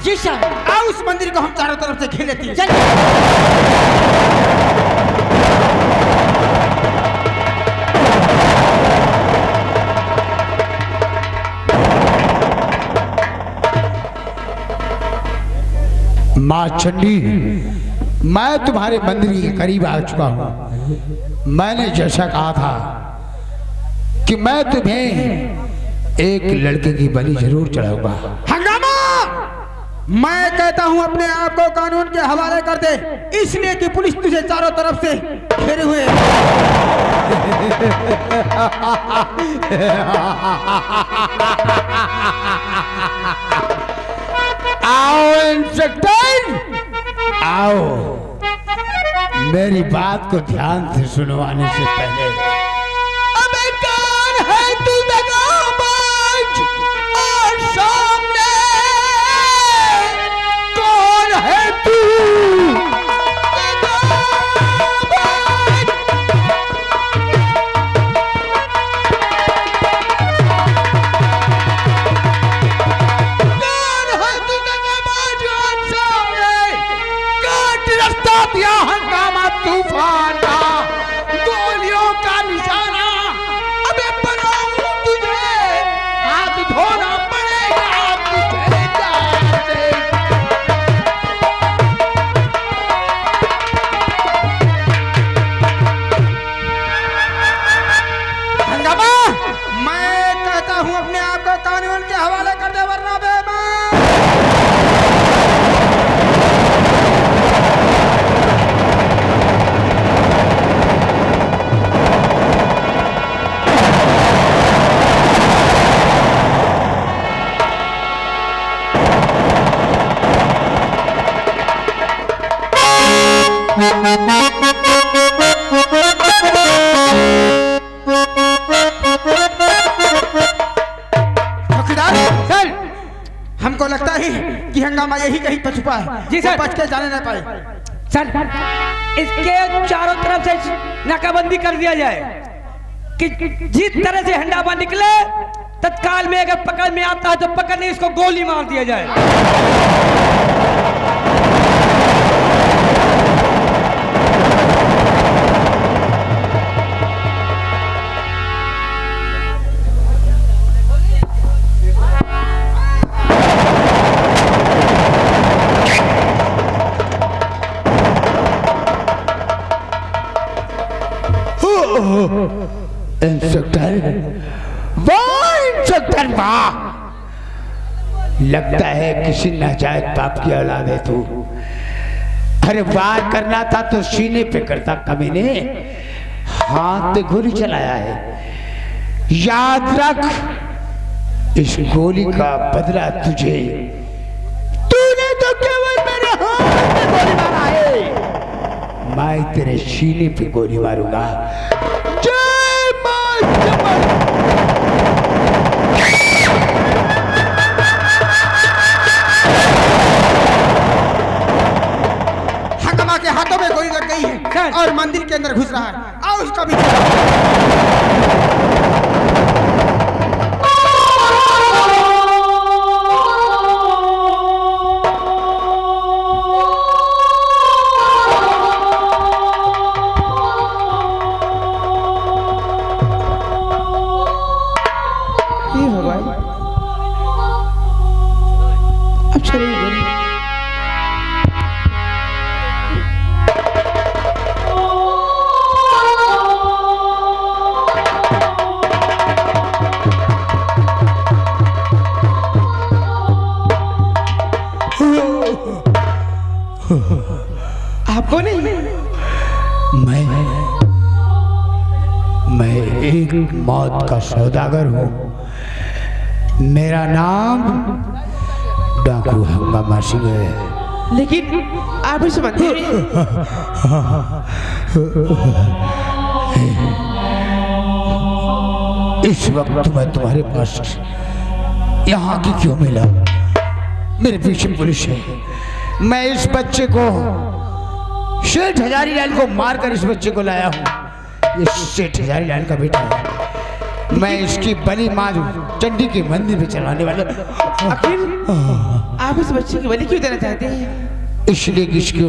जी sir. आओ उस मंदिर को हम चारों तरफ से घेर लेते हैं। चलिए। माँ चंडी, मैं तुम्हारे मंदिर के करीब आ चुका हूँ। मैंने जैसा कहा था कि मैं तुम्हें एक लड़के की बलि जरूर चढ़ाऊंगा। हंगामा! मैं कहता हूँ अपने आप को कानून के हवाले कर दे, इसलिए कि पुलिस तुझे चारों तरफ से घेरे हुए है। आओ इंस्पेक्टर, आओ। मेरी बात को ध्यान से सुनवाने से पहले, अबे कौन है तू दगाबाज? और सामने कौन है तू दगाबाज? कौन है तू दगाबाज? और सामने काट रास्ता दिया हंगामा तूफान का, गोलियों का निशाना। अबे बनाऊं तुझे, हाथ धोना पड़ेगा तुझे जान से। हंगामा! मैं कहता हूँ अपने आप को कानून के हवाले कर दे, वरना बेईमान। चौकीदार सर, हमको लगता है कि हंगामा यही कहीं पर छुपा है। जी सर। वो बच के जाने न पाए। सर, इसके चारों तरफ से नाकाबंदी कर दिया जाए कि जिस तरह से हंगामा निकले तत्काल में अगर पकड़ में आता है तो पकड़ने इसको गोली मार दिया जाए। इंस्पेक्टर, वाह इंस्पेक्टर वाह! लगता है किसी नाजायज बाप की औलाद है तू। अरे वार करना था तो सीने पे करता, कमीने हाथ पे गोली चलाया है। याद रख, इस गोली का बदला तुझे, तूने तो केवल मेरे हाथ में गोली मारा है, मैं तेरे सीने पे गोली मारूंगा। जय मां चमन। हंगामा के हाथों में गोली लग गई है और मंदिर के अंदर घुस रहा है। आओ उसका भी आपको नहीं, मैं एक मौत का सौदागर हूँ। मेरा नाम डाकू हंगामा सिंह है। लेकिन आप इस मंदिर में इस वक्त मैं तुम्हारे पास यहाँ की क्यों मिला? मेरे पीछे पुलिस है। मैं इस बच्चे को, सेठ हजारीलाल को मारकर इस बच्चे को लाया हूँ। ये सेठ हजारीलाल का बेटा है। मैं इसकी बलि माँ चंडी के मंदिर में चलाने वाला हूँ। आखिर आप इस बच्चे की बलि क्यों देना चाहते हैं? इसलिए कि इसको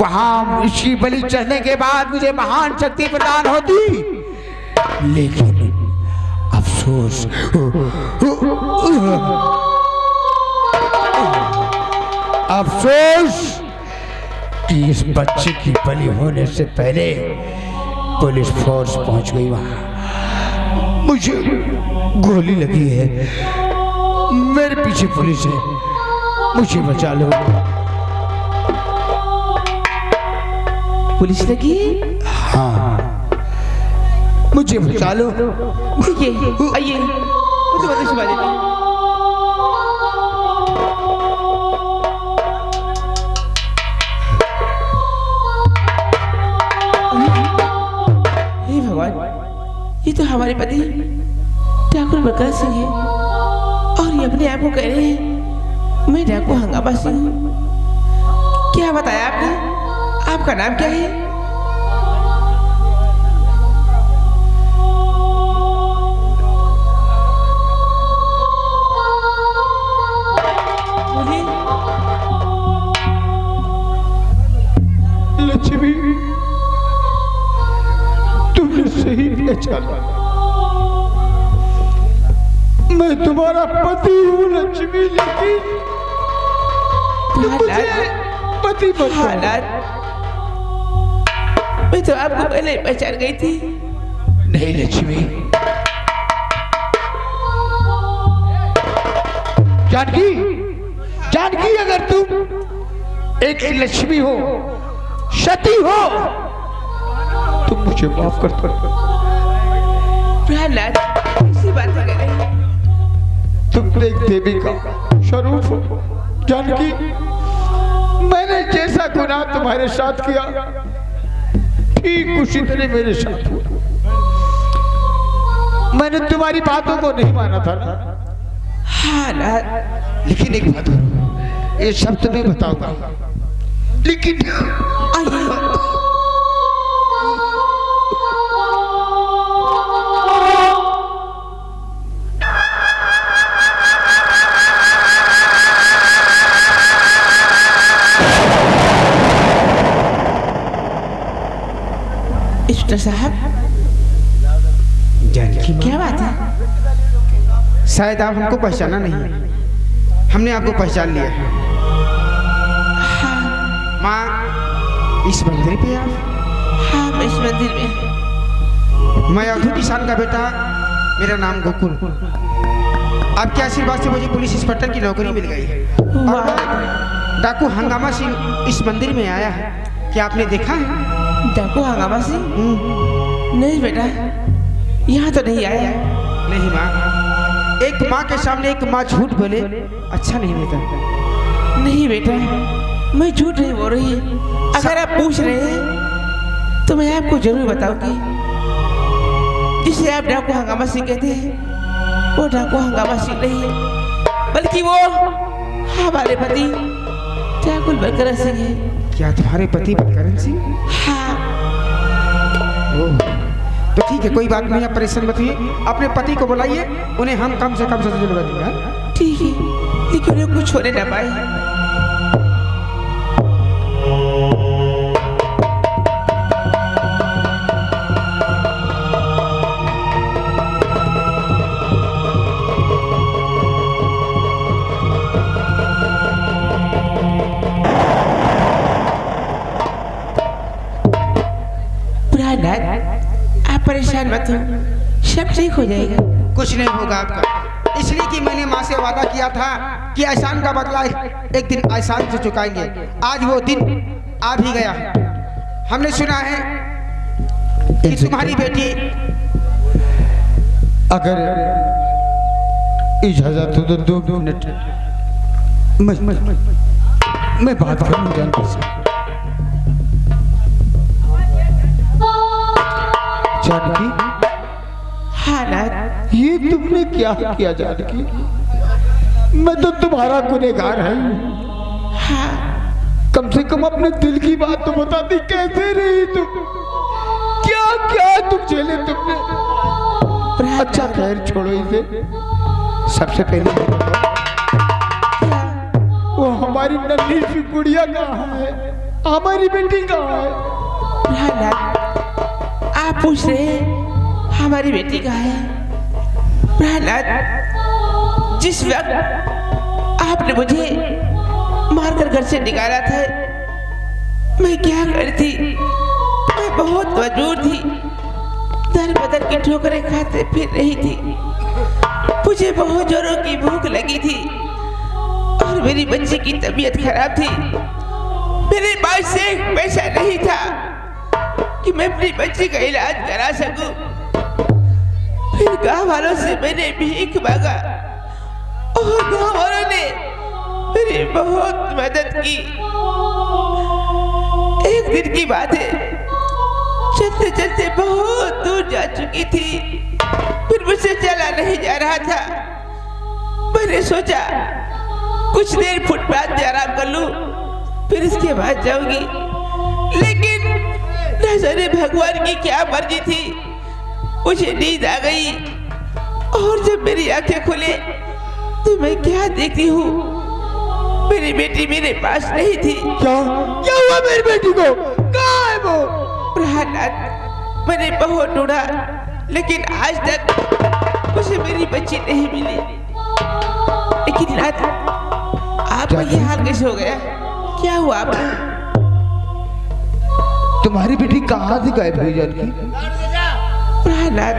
वहां इसकी बलि चढ़ने के बाद मुझे महान शक्ति प्रदान होती, लेकिन अफसोस अफसोस कि इस बच्चे की बलि होने से पहले पुलिस फोर्स पहुंच गई वहां। मुझे गोली लगी है, मेरे पीछे पुलिस है, मुझे बचा लो। पुलिस लगी? हाँ, मुझे बचा लो। ठीक है, आइए मुझे बता सुबह देते। हे भगवान, ये तो हमारे पति ठाकुर बलकर सिंह है और ये अपने आप को कह रहे हैं मैं डाकू हंगामा सिंह हूँ। क्या बताया आपने? आपका नाम क्या है? लक्ष्मी, तुमने सही पहचाना, मैं तुम्हारा पति हूँ लक्ष्मी, लेकिन तुम मुझे पति मत कहो। मैं तो आपको पहले ही पहचान गई थी। नहीं लक्ष्मी, जानकी, जानकी, अगर तुम एक लक्ष्मी हो, सती हो, तुम मुझे माफ कर दो। प्रहलाद, इसी बात कर रहे हैं। तुम एक देवी का स्वरूप हो जानकी। मैंने जैसा गुनाह तुम्हारे साथ किया, ठीक उसी तरह मेरे साथ हुआ। मैंने तुम्हारी बातों को नहीं माना था ना। हाँ नाथ, लेकिन एक बात करो, ये सब तुम्हें बताऊंगा, लेकिन आइए। इंस्पेक्टर साहब, जानकी क्या बात है? शायद आप हमको पहचाना नहीं, हमने आपको पहचान लिया है। माँ, इस मंदिर पे आप? हाँ, मैं इस मंदिर में। मैं अवधूत किसान का बेटा, मेरा नाम गोकुल। आपके आशीर्वाद से मुझे पुलिस इंस्पेक्टर की नौकरी मिल गई है और डाकू हंगामा सिंह इस मंदिर में आया है। क्या आपने देखा है? डाकू हंगामा सिंह? नहीं बेटा, यहाँ तो नहीं आया। नहीं माँ, एक माँ के सामने एक माँ झूठ बोले अच्छा नहीं लगता। नहीं बेटा, मैं झूठ नहीं बोल रही। अगर आप पूछ रहे हैं तो मैं आपको जरूर बताऊंगी। जिसे आप डाकू हंगामा सिंह कहते हैं, वो डाकू हंगामा सिंह नहीं है, बल्कि वो हमारे पति ठाकुर बलकर सिंह है। क्या तुम्हारे पति बलकरण सिंह? हाँ। ओह, तो ठीक है, कोई बात नहीं, आप परेशान मत होइए। अपने पति को बुलाइए, उन्हें हम कम से कम सजा दिलवाएंगे। ठीक है, लेकिन उन्हें कुछ होने ना पाए। आप परेशान मत हो, सब ठीक हो जाएगा। कुछ नहीं होगा आपका, इसलिए कि मैंने माँ से वादा किया था कि एहसान का बदला एक दिन एहसान से चुकाएंगे। आज वो दिन आ भी गया। हमने सुना है कि तुम्हारी बेटी, अगर इजाजत हो तो 2 मिनट मैं बात करूं जानकी से। जानकी, हाँ नाथ, ये तुमने क्या किया जानकी? मैं तो तुम्हारा गुनहगार है। हाँ, कम से कम अपने दिल की बात तो बताती। कैसे रही तुम? क्या क्या तुम झेले तुमने? अच्छा खैर छोड़ो इसे। सबसे पहले वो हमारी नन्ही सी गुड़िया कहाँ है, हमारी बेटी कहाँ है? प्रहलाद, आप पूछ रहे हैं हमारी बेटी कहाँ है? प्रहलाद, जिस वक्त आपने मुझे मारकर घर से निकाला था, मैं क्या करती? मैं बहुत मजबूर थी, दर बदर की ठोकरें खाते फिर रही थी। मुझे बहुत जोरों की भूख लगी थी और मेरी बच्ची की तबीयत खराब थी। मेरे पास से एक पैसा नहीं था कि मैं अपनी बच्ची का इलाज करा सकूं। फिर गांव वालों से मैंने भीख मांगा और गांव वालों ने मेरी बहुत मदद की। एक दिन की बात है, चलते चलते बहुत दूर जा चुकी थी, फिर मुझसे चला नहीं जा रहा था। मैंने सोचा कुछ देर फुटपाथ पे आराम कर लूं, फिर इसके बाद जाऊंगी। लेकिन न जाने भगवान की क्या मर्जी थी, मुझे नींद आ गई और जब मेरी आंखें खुले तो मैं क्या देखती हूँ, मेरी बेटी मेरे पास नहीं थी। क्या क्या हुआ मेरी बेटी को? कहाँ है वो? प्रहलाद, मैंने बहुत ढूंढा लेकिन आज तक मुझे मेरी बच्ची नहीं मिली। लेकिन नाथ, आपका ये हाल कैसे हो गया? क्या हुआ आपको? तुम्हारी बेटी कहाँ से गायब हुई जानकी? प्रहलाद,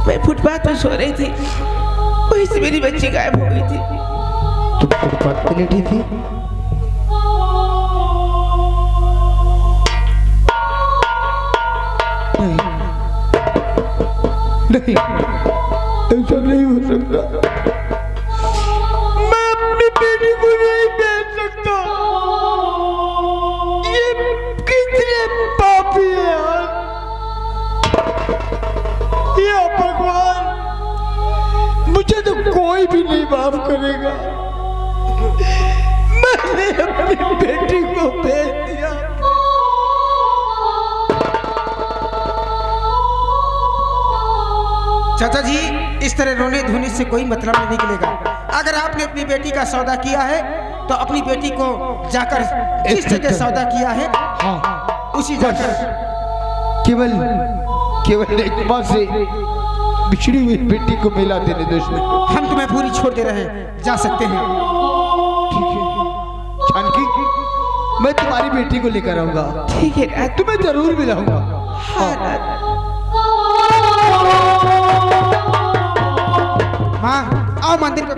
मैं फुटपाथ पर सो रही थी, वहीं से मेरी बच्ची गायब हो गई थी। तुम फुटपाथ पे लेटी थी? नहीं, ऐसा नहीं हो सकता। मैं अपनी बेटी को नहीं बेच सकता। ये कितने पापी है यार। या भगवान, मुझे तो कोई भी नहीं माफ करेगा। मैंने अपनी बेटी को बेच दिया। चाचा जी, इस तरह रोने धोने से कोई मतलब नहीं निकलेगा। अगर आपने अपनी बेटी का सौदा किया है तो अपनी बेटी को जाकर जिस जगह सौदा किया है, हाँ, उसी जगह केवल एक माँ से बिछड़ी हुई बेटी को मिला देने दो इसमें। हम तुम्हें पूरी छोड़ दे रहे हैं, जा सकते हैं। ठीक है जानकी, मैं तुम्हारी बेटी को लेकर आऊंगा। ठीक है नाथ। तुम्हें जरूर मिलाऊंगा। हाँ नाथ। माँ, आओ मंदिर पे।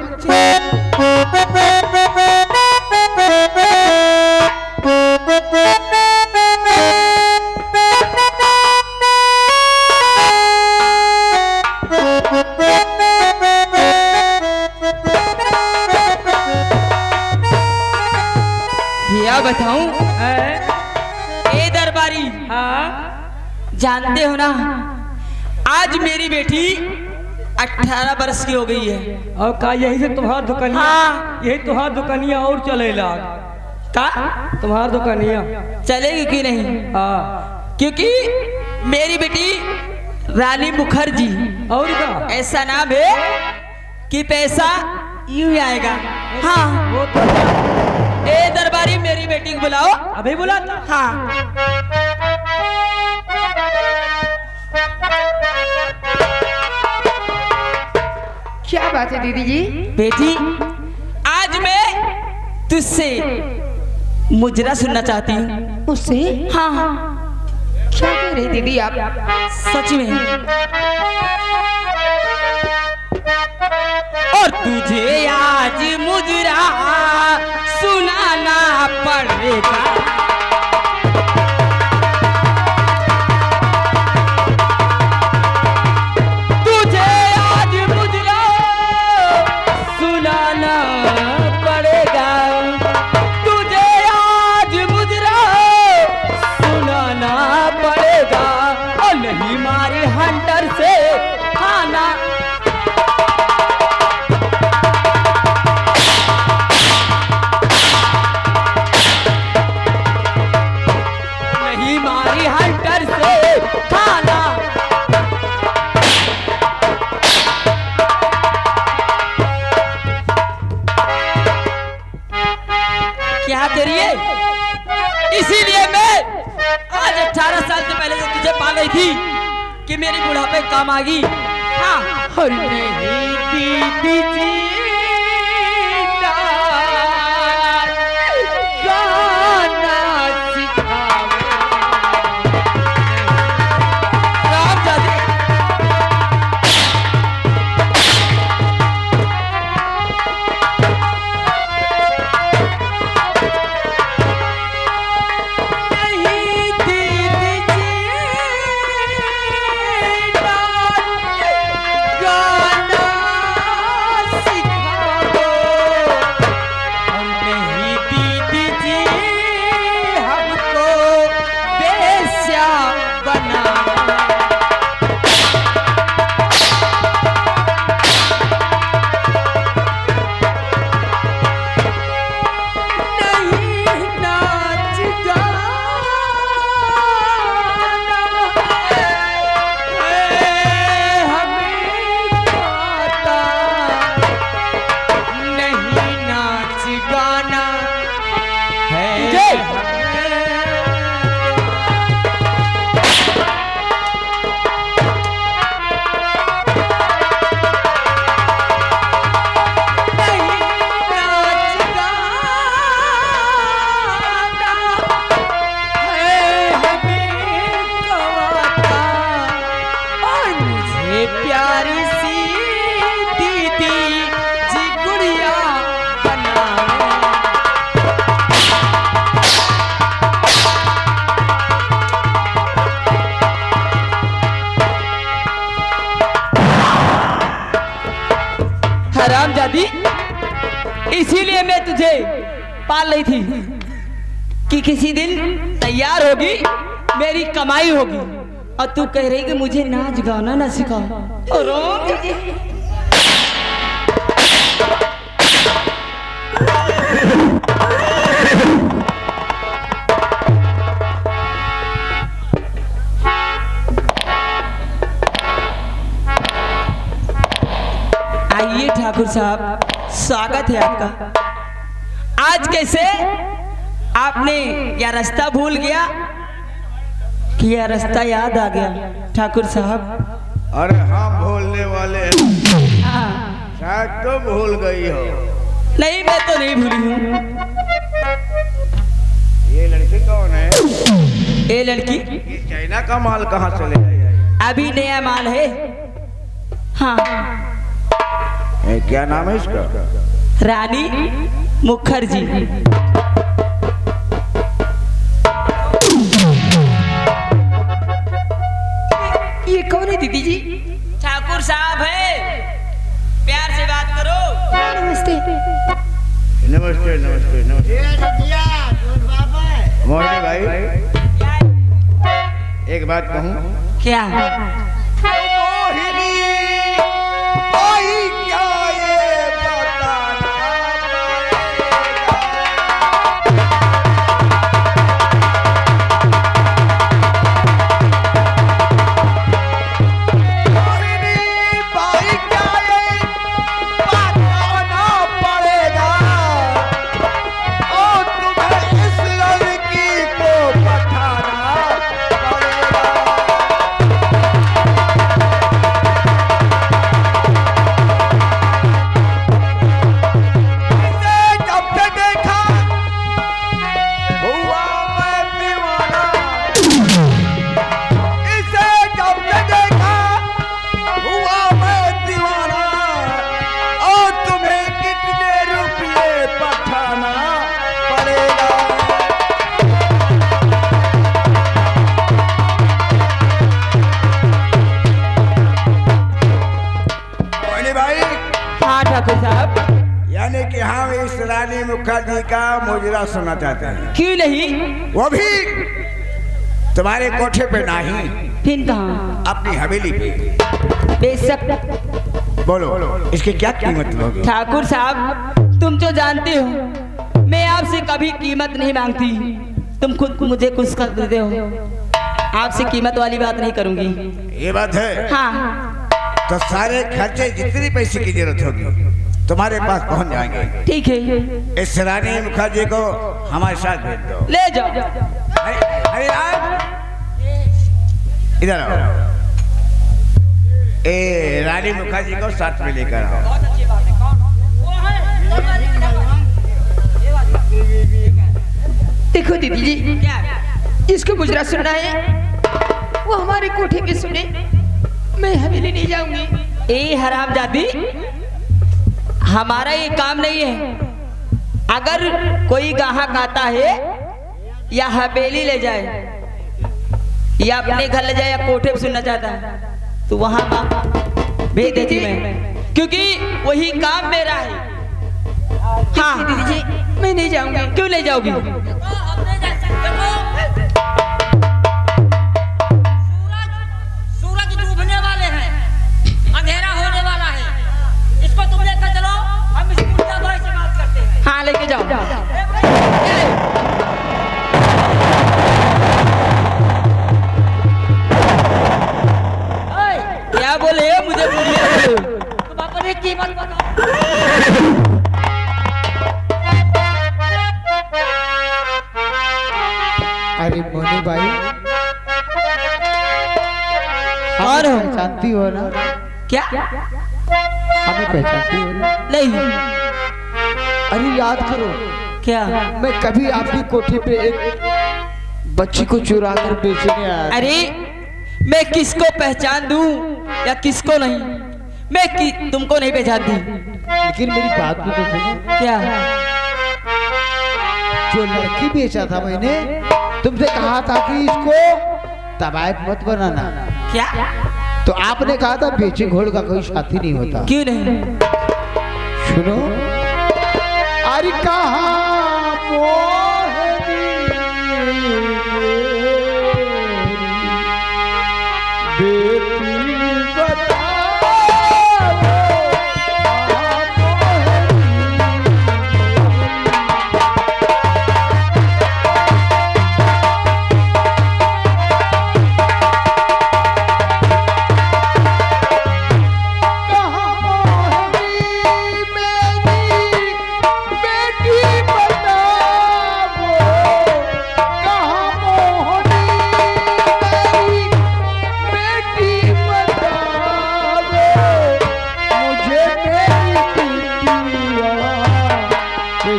क्या बताऊं? ए दरबारी, जानते हो ना, आज मेरी बेटी 18 वर्ष की हो गई है। और का यही से तुम्हारा दुकानिया? हाँ। यही तुम्हारा दुकानिया और चलेला का तुम्हारा दुकानिया? चलेगी कि नहीं? हाँ। क्योंकि मेरी बेटी रानी मुखर्जी, और का ऐसा नाम है कि पैसा यूं ही आएगा। हाँ, वो तो ए दरबारी, मेरी बेटी को बुलाओ। अभी बुलाता। हाँ। क्या बात है दीदी जी? बेटी, आज मैं तुझसे मुजरा सुनना चाहती हूँ। उससे हाँ हाँ, क्या कह रही दीदी आप? सच में। और तुझे आज मुजरा सुनाना पड़ेगा। तुझे आज मुजरा सुनाना पड़ेगा। तुझे आज मुजरा सुनाना पड़ेगा। और नहीं मारे हंटर से खाना। क्या तेरी है? इसीलिए मैं आज 18 साल से पहले से तुझे पाल रही थी कि मेरी बुढ़ापे काम आ गई। हाँ, और नहीं दीदी जी गाना सिखावे। राम जादे प्यारी सी दीदी जी गुड़िया बनावे। हरामजादी, इसीलिए मैं तुझे पाल रही थी कि किसी दिन तैयार होगी, मेरी कमाई होगी, और तू कह रही कि मुझे नाच गाना ना सिखाओ। और आइए ठाकुर साहब, स्वागत है आपका। आज कैसे आपने यह रास्ता भूल गया कि यह रास्ता याद आ गया ठाकुर साहब? अरे हम भूलने वाले हैं। हाँ। शायद तो भूल गई हो। नहीं, मैं तो नहीं भूली हूँ। ये लड़की कौन है? ये लड़की ये चाइना का माल कहाँ चले गए? अभी नया माल है। हाँ, क्या नाम है इसका? रानी मुखर्जी। ये कौन है दीदी जी? ठाकुर साहब है, प्यार से बात करो। नमस्ते। नमस्ते नमस्ते नमस्ते। मोहिनी भाई, एक बात कहूँ? क्या? मोहिनी भाई, क्या ये बताना पड़ेगा? और तुम्हें इस लड़की को पठाना पड़ेगा। इसे जब से देखा हुआ मैं दीवाना। इसे जब से देखा हुआ मैं दीवाना। और तुम्हें कितने रुपये पठाना पड़ेगा? मोहिनी भाई, हाँ ठाकुर साहब। यानी कि हम इस रानी मुखर्जी का मुजरा सुनना चाहते हैं। क्यों नहीं? वो भी तुम्हारे कोठे पे नहीं, फिर कहाँ? अपनी हवेली पे। बेशक। बोलो, इसकी क्या कीमत होगी? ठाकुर साहब, तुम तो जानते हो मैं आपसे कभी कीमत नहीं मांगती। तुम खुद मुझे कुछ कर देते हो, आपसे कीमत वाली बात नहीं करूंगी। ये बात है। हाँ, तो सारे खर्चे जितने पैसे की जरूरत होगी तुम्हारे पास पहुंच जाएंगे। ठीक है, इस रानी मुखर्जी को हमारे साथ भेज दो। ले जाओ। अरे इधर आओ। ए रानी मुखर्जी को साथ में लेकर आओ। देखो दीदी जी, इसको मुजरा सुनना है, वो हमारे कोठे में सुने, मैं हवेली नहीं जाऊंगी। ए हरामजादी, हमारा ये काम नहीं है। अगर कोई ग्राहक आता है या हवेली ले जाए या अपने घर ले जाए या कोठे पे सुनना चाहता है तो वहां भेज देती मैं, क्योंकि वही काम मेरा है। हाँ दीदी जी, मैं नहीं जाऊंगी। क्यों नहीं जाओगी? सूरज डूबने वाले हैं, अंधेरा होने वाला है, इसको तुम लेकर चलो, हम इस मुर्दा भाई से बात करते हैं। हाँ लेके जाओ। क्या बोले मुझे बोलिए। तुम अपनी कीमत बताओ। अरे मोनी भाई, कौन हो? पहचानती हो ना? क्या? हमें पहचानती हो ना? नहीं। अरे याद करो, क्या? मैं कभी आपकी कोठी पे एक बच्ची को चुरा कर बेचने आया। अरे मैं किसको पहचान दूं या किसको नहीं, मैं तुमको नहीं पहचानती। लेकिन मेरी बात तो सुनो। क्या? जो लड़की बेचा था मैंने, तुमसे कहा था कि इसको तबायत मत बनाना। क्या? तो आपने कहा था बेचे घोड़ का कोई साथी नहीं होता। क्यों नहीं? सुनो, अरे कहाँ मोहनी बेटी बताओ,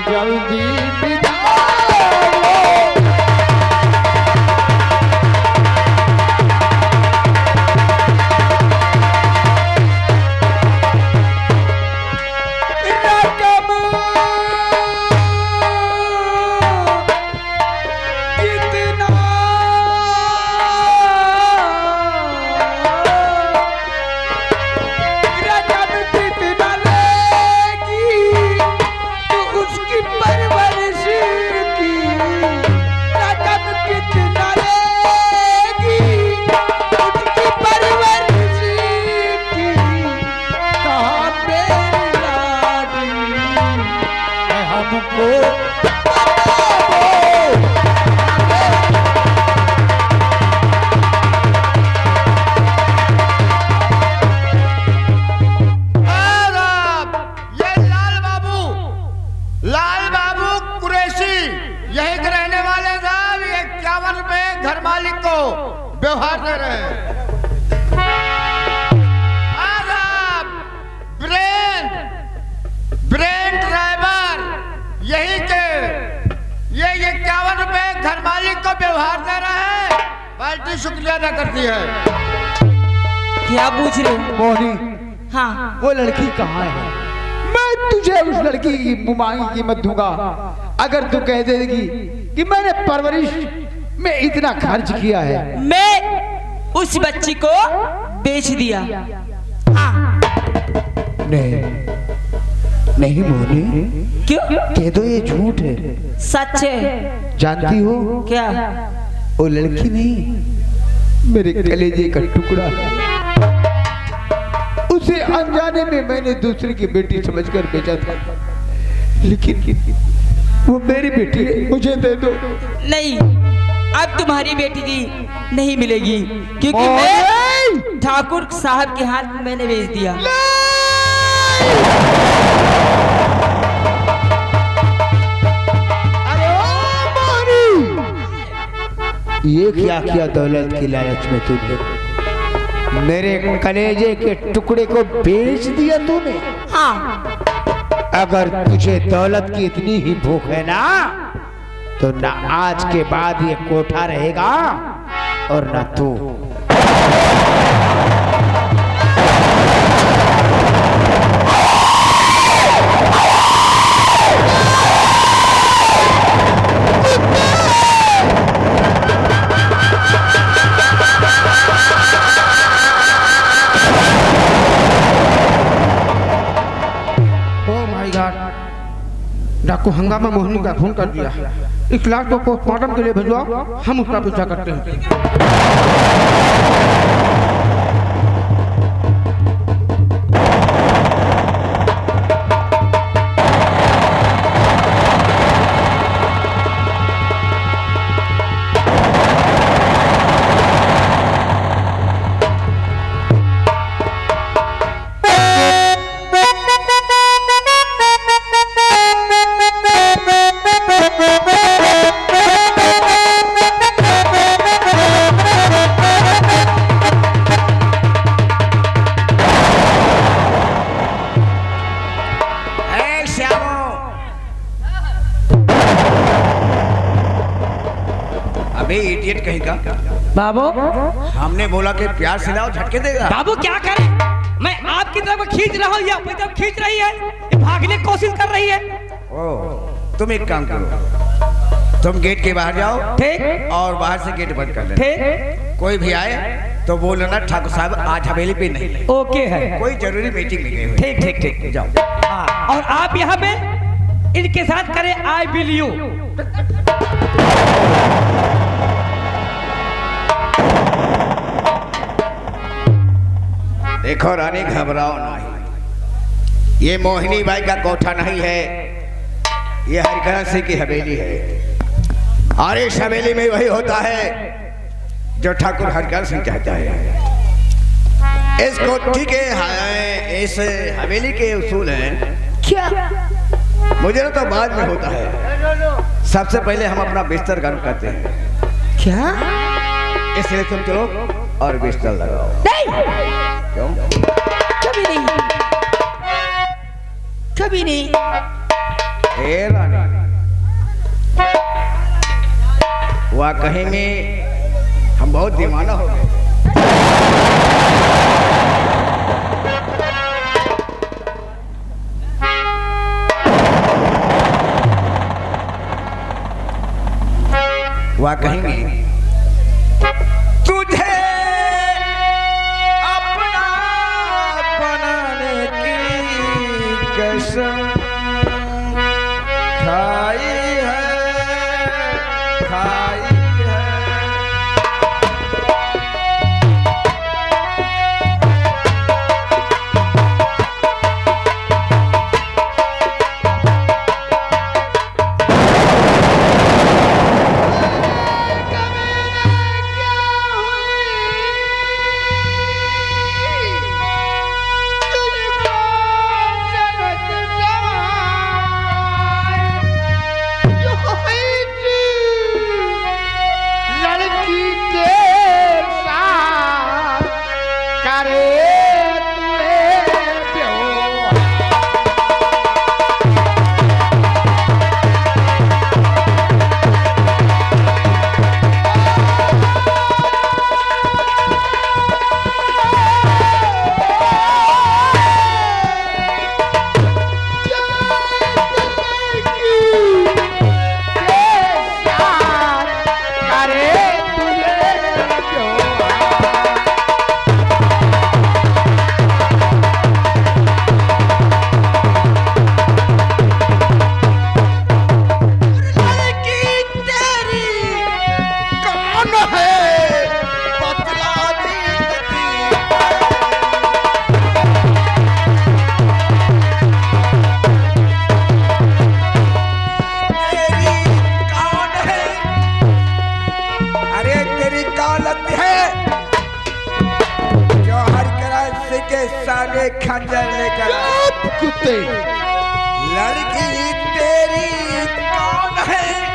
जल्दी बिताओ। रकम कितना रकम कितना लेगी तो उसकी परवरिश की, रकम कितना लेगी उसकी परवरिश की, कहाँ मेरी लाडी है हमको ये लाल बाबू कुरैशी यहीं के रहने वाले साहब, ये 51 रुपए घर मालिक को व्यवहार दे रहे हैं। ब्रेन ड्राइवर यहीं के ये 51 रुपए घर मालिक को व्यवहार दे रहे हैं। पार्टी शुक्रिया अदा करती है। क्या पूछ रहे हो? मोनी, हाँ वो लड़की कहाँ है? मैं तुझे उस लड़की की मुमाही कीमत दूंगा अगर तू कह देगी कि मैंने परवरिश में इतना खर्च किया है। मैं उस बच्ची को बेच दिया। हाँ। नहीं नहीं मोनी, क्यों? कह दो ये झूठ है। सच है। जानती हो, क्या? वो लड़की नहीं, मेरे कलेजे का टुकड़ा है। उसे अनजाने में मैंने दूसरे की बेटी समझकर बेचा था, लेकिन वो मेरी बेटी है, मुझे दे दो। नहीं, अब तुम्हारी बेटी की नहीं मिलेगी, क्योंकि मैं ठाकुर साहब के हाथ में मैंने बेच दिया। ये क्या किया दौलत की लालच में तूने? मेरे कलेजे के टुकड़े को बेच दिया तूने। हाँ अगर तुझे दौलत की इतनी ही भूख है ना, तो ना आज के बाद ये कोठा रहेगा और ना तू। डाकू हंगामा मोहिनी का खून कर दिया। इस लाश को पोस्टमार्टम के लिए भिजवाओ, हम उसका पीछा करते हैं। इडियट कहीं का। बाबू हमने बोला कि प्यार से लाओ, झटके देगा। बाबू क्या करें, मैं आपकी तरफ खींच रहा हूँ, ये अपनी तरफ खींच रही है, ये भागने की कोशिश कर रही है। ओ, तुम एक काम करो, तुम गेट के बाहर जाओ, ठीक, और बाहर से गेट बंद कर लेना। ठीक, कोई भी आए तो बोलना ठाकुर साहब आज हवेली पे नहीं, ओके है, कोई जरूरी मीटिंग में गए हुए। ठीक ठीक ठीक, जाओ। हाँ, और आप यहाँ पे इनके साथ करें आई विल यू। देखो रानी, घबराओ नहीं, ये मोहिनी बाई का कोठा नहीं है, ये हरिकरण सिंह की हवेली है। और इस हवेली में वही होता है जो ठाकुर हरिकरण सिंह चाहता है। इस कोठी के इस हवेली के उसूल हैं क्या? मुझे तो बाद में होता है, सबसे पहले हम अपना बिस्तर गर्म करते हैं। क्या? इसलिए तुम चलो और बिस्तर लगाओ। नहीं, क्यों? कभी नहीं, कभी नहीं। ए रानी, वाकई में हम बहुत दीवाना हो गए। वाकई में तुझे अपना बनाने की कसम खाई है, खाई है। साले खंजर लेकर कुत्ते, लड़की तेरी कौन है?